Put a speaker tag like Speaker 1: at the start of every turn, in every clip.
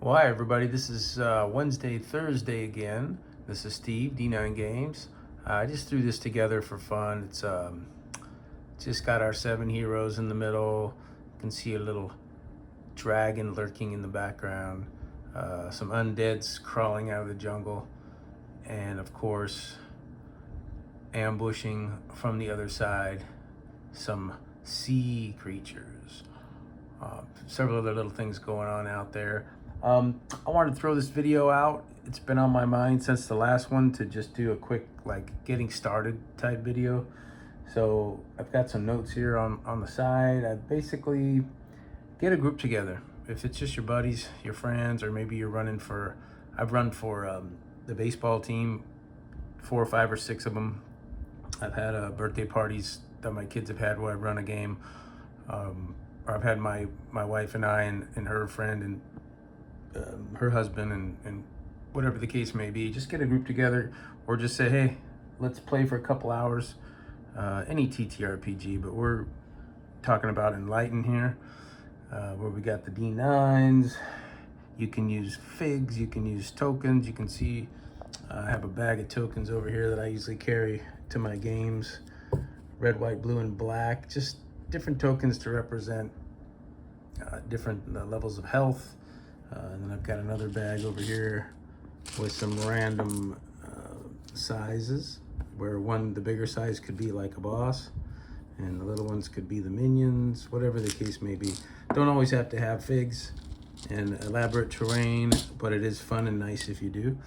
Speaker 1: Well, hi everybody. This is Thursday again. This is Steve, D9 Games. I just threw this together for fun. It's just got our 7 heroes in the middle. You can see a little dragon lurking in the background. Some undeads crawling out of the jungle, and of course, ambushing from the other side, some sea creatures. Several other little things going on out there. I wanted to throw this video out. It's been on my mind since the last one to just do a quick getting started type video. So I've got some notes here on the side. I basically get a group together. If it's just your buddies, your friends, or maybe you're running for, I've run for the baseball team, 4 or 5 or 6 of them. I've had birthday parties that my kids have had where I've run a game. Or I've had my wife and I and her friend and her husband and whatever the case may be, just get a group together or just say, hey, let's play for a couple hours. Any TTRPG, but we're talking about Enlightened here, where we got the D9s. You can use figs, you can use tokens. You can see I have a bag of tokens over here that I usually carry to my games. Red, white, blue, and black. Just different tokens to represent different levels of health. And then I've got another bag over here with some random sizes, where the bigger size could be like a boss, and the little ones could be the minions, whatever the case may be. Don't always have to have figs and elaborate terrain, but it is fun and nice if you do.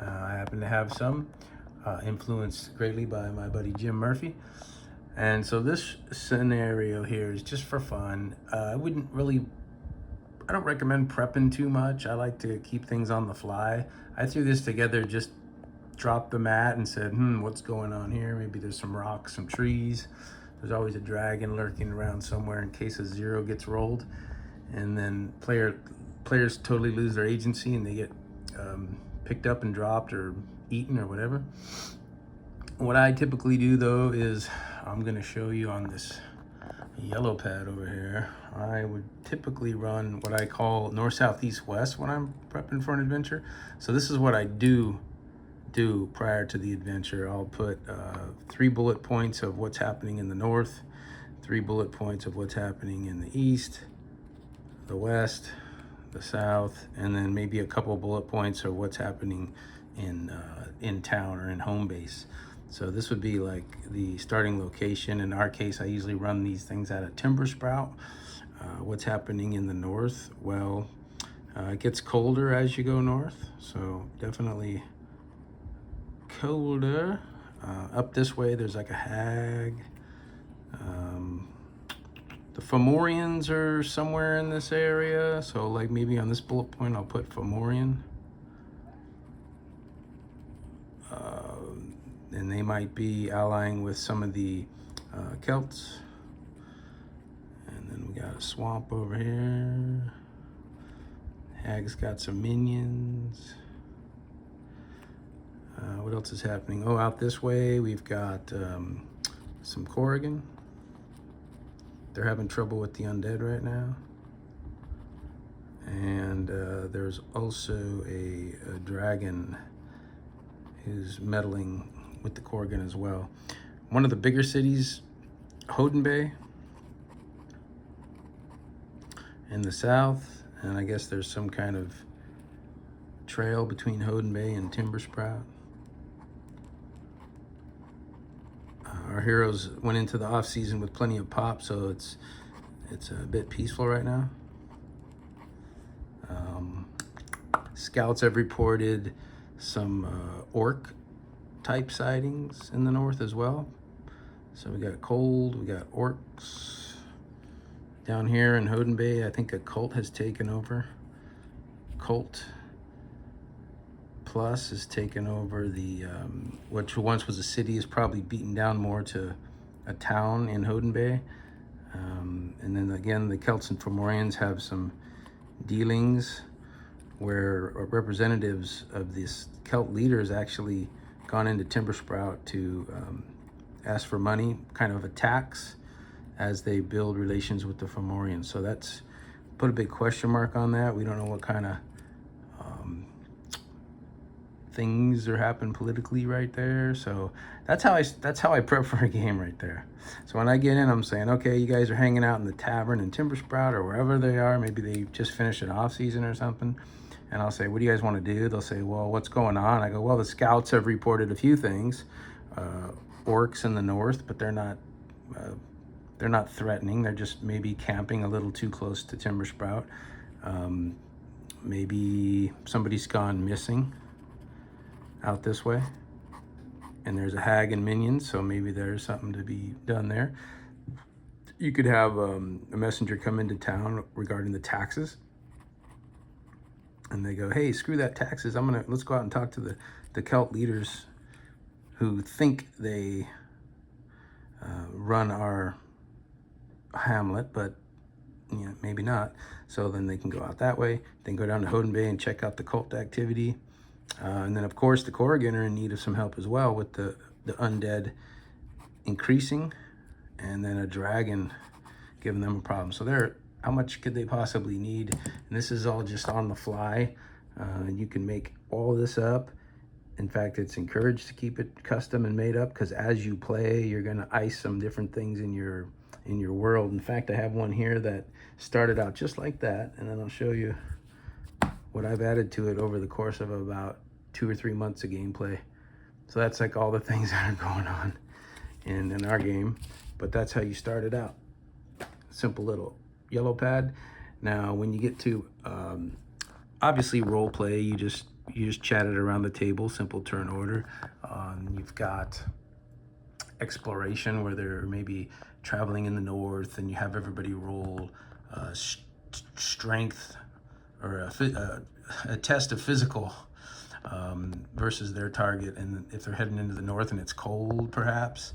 Speaker 1: I happen to have some, influenced greatly by my buddy Jim Murphy. And so this scenario here is just for fun. I don't recommend prepping too much. I like to keep things on the fly. I threw this together, just dropped the mat and said, what's going on here? Maybe there's some rocks, some trees. There's always a dragon lurking around somewhere in case a 0 gets rolled. And then players totally lose their agency and they get picked up and dropped or eaten or whatever. What I typically do though is I'm gonna show you on this yellow pad over here. I would typically run what I call north, south, east, west when I'm prepping for an adventure. So this is what I do prior to the adventure. I'll put 3 bullet points of what's happening in the north, 3 bullet points of what's happening in the east, the west, the south, and then maybe a couple bullet points of what's happening in town or in home base. So this would be like the starting location. In our case, I usually run these things at a timber sprout. What's happening in the north? Well, it gets colder as you go north, so definitely colder. Up this way, there's like a hag. The Fomorians are somewhere in this area, so like maybe on this bullet point, I'll put Fomorian. And they might be allying with some of the Celts. And then we got a swamp over here. Hag's got some minions. What else is happening? Oh, out this way, we've got some Corrigan. They're having trouble with the undead right now. And there's also a dragon who's meddling with the Corrigan as well. One of the bigger cities, Hoden Bay in the south, and I guess there's some kind of trail between Hoden Bay and Timber Sprout. Our heroes went into the off season with plenty of pop, so it's a bit peaceful right now. Scouts have reported some orc type sightings in the north as well. So we got cold, we got orcs. Down here in Hoden Bay, I think a cult has taken over. Cult Plus has taken over the, which once was a city, is probably beaten down more to a town in Hoden Bay. And then again, the Celts and Fomorians have some dealings where representatives of this Celt leaders actually gone into Timber Sprout to ask for money, kind of a tax, as they build relations with the Fomorians. So that's put a big question mark on that. We don't know what kind of things are happening politically right there. So that's how I prep for a game right there. So when I get in, I'm saying, okay, you guys are hanging out in the tavern in Timber Sprout or wherever they are. Maybe they just finished an off season or something. And I'll say, what do you guys want to do? They'll say, well, what's going on? I go, well, the scouts have reported a few things. Orcs in the north, but they're not threatening. They're just maybe camping a little too close to Timber Sprout. Maybe somebody's gone missing out this way, and there's a hag and minions, so maybe there's something to be done there. You could have a messenger come into town regarding the taxes, and they go, hey, screw that taxes. Let's go out and talk to the Celt leaders who think they run our hamlet, but maybe not. So then they can go out that way, then go down to Hoden Bay and check out the cult activity. And then, of course, the Corrigan are in need of some help as well with the undead increasing, and then a dragon giving them a problem. So how much could they possibly need? And this is all just on the fly. You can make all this up. In fact, it's encouraged to keep it custom and made up, because as you play, you're going to ice some different things in your world. In fact, I have one here that started out just like that, and then I'll show you what I've added to it over the course of about 2 or 3 months of gameplay. So that's like all the things that are going on in our game, but that's how you start it out. Simple little yellow pad. Now, when you get to obviously role play, you just chat it around the table, simple turn order. You've got exploration, where they're maybe traveling in the north, and you have everybody roll strength or a test of physical versus their target. And if they're heading into the north and it's cold, perhaps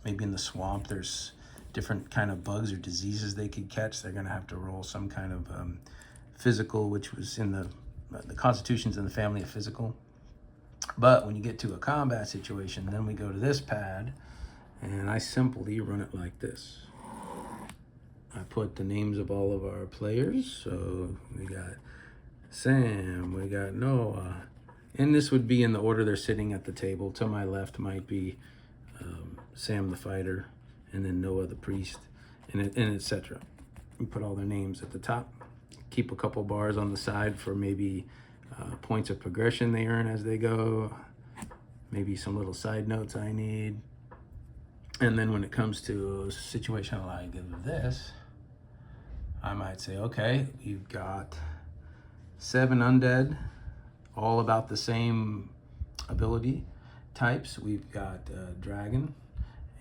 Speaker 1: maybe in the swamp there's different kind of bugs or diseases they could catch, they're going to have to roll some kind of physical, which was in the constitution's in the family of physical. But when you get to a combat situation, then we go to this pad, and I simply run it like this. I put the names of all of our players. So we got Sam, we got Noah, and this would be in the order they're sitting at the table. To my left might be Sam the fighter, and then Noah the priest, and etc. We put all their names at the top. Keep a couple bars on the side for maybe points of progression they earn as they go, maybe some little side notes I need. And then when it comes to a situation like this, I might say, okay, you've got 7 undead, all about the same ability types. We've got a dragon,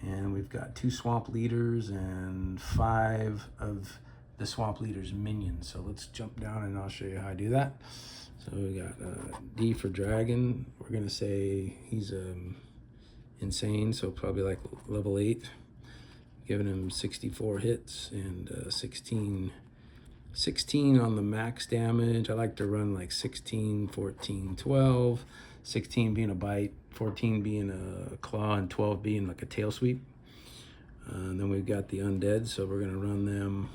Speaker 1: and we've got 2 swamp leaders and 5 of the swamp leader's minions. So let's jump down and I'll show you how I do that. So we got D for dragon. We're gonna say he's insane, so probably like level 8, giving him 64 hits and 16 on the max damage. I like to run like 16, 14, 12, 16 being a bite, 14 being a claw, and 12 being like a tail sweep. And then we've got the undead, so we're gonna run them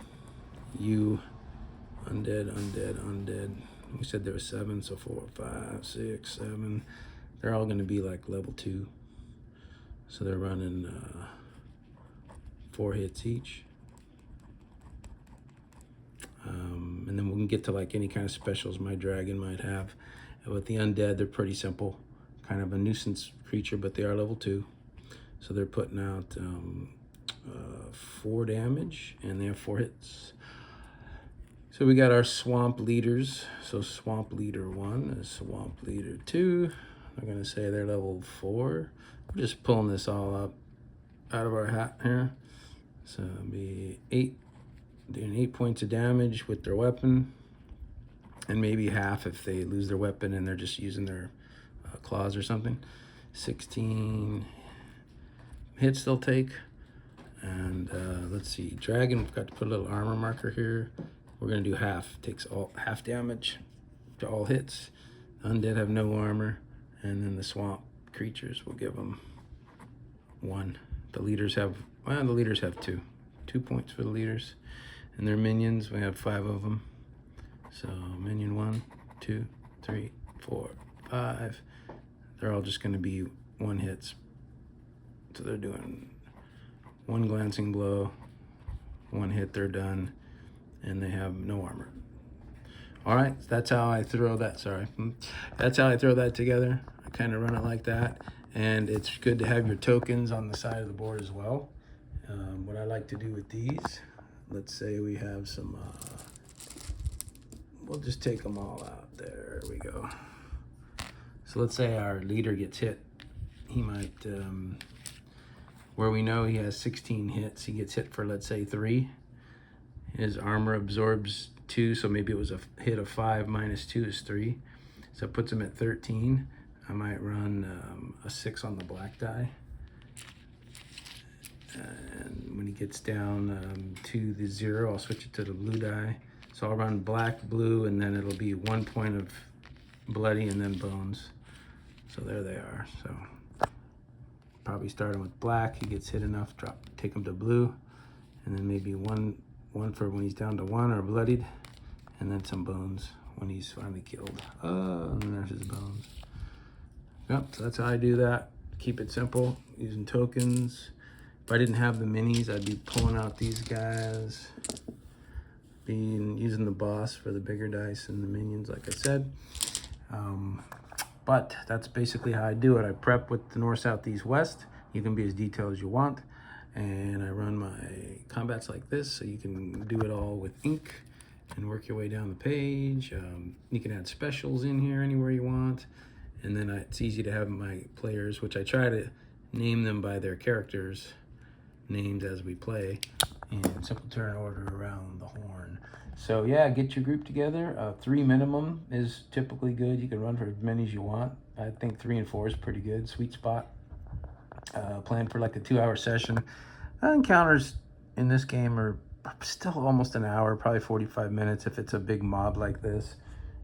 Speaker 1: undead. We said there were 7, so 4, 5, 6, 7. They're all going to be like level 2. So they're running 4 hits each. And then we can get to like any kind of specials my dragon might have. And with the undead, they're pretty simple. Kind of a nuisance creature, but they are level 2. So they're putting out 4 damage, and they have 4 hits. So we got our swamp leaders. So swamp leader 1 and swamp leader 2. I'm gonna say they're level 4. We're just pulling this all up out of our hat here. So it'll be 8, doing 8 points of damage with their weapon, and maybe half if they lose their weapon and they're just using their claws or something. 16 hits they'll take. And let's see, dragon, we've got to put a little armor marker here. We're gonna do half. Takes half damage to all hits. Undead have no armor, and then the swamp creatures will give them 1. The leaders have 2. 2 points for the leaders, and their minions. We have 5 of them. So minion 1, 2, 3, 4, 5. They're all just going to be 1 hits. So they're doing 1 glancing blow, 1 hit, they're done, and they have no armor. All right, that's how I throw that. Sorry, that's how I throw that together. I kind of run it like that, and it's good to have your tokens on the side of the board as well. What I like to do with these, let's say we have some, we'll just take them all out. There we go. So let's say our leader gets hit. He might, where we know he has 16 hits, he gets hit for, let's say, 3. His armor absorbs 2, so maybe it was a hit of 5 minus 2 is 3. So it puts him at 13. I might run a 6 on the black die. And when he gets down to the 0, I'll switch it to the blue die. So I'll run black, blue, and then it'll be 1 point of bloody and then bones. So there they are. So probably starting with black, he gets hit enough, take him to blue, and then maybe one for when he's down to 1 or bloodied, and then some bones when he's finally killed. And there's his bones. Yep, so that's how I do that. Keep it simple, using tokens. If I didn't have the minis, I'd be pulling out these guys, using the boss for the bigger dice and the minions, like I said. But that's basically how I do it. I prep with the north, south, east, west. You can be as detailed as you want. And I run my combats like this, so you can do it all with ink and work your way down the page. You can add specials in here anywhere you want. And then it's easy to have my players, which I try to name them by their characters' names as we play, in simple turn order around the horn. So yeah, get your group together. 3 minimum is typically good. You can run for as many as you want. I think 3 and 4 is pretty good, sweet spot. Plan for like a 2-hour session. Encounters in this game are still almost an hour, probably 45 minutes if it's a big mob like this.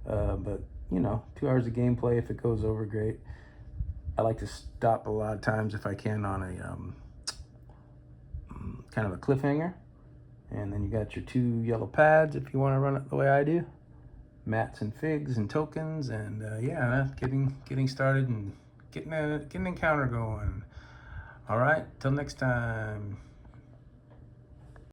Speaker 1: But you know, 2 hours of gameplay. If it goes over, great. I like to stop a lot of times if I can on a kind of a cliffhanger. And then you got your 2 yellow pads if you want to run it the way I do. Mats and figs and tokens, and yeah, getting started and getting an encounter going. All right, till next time.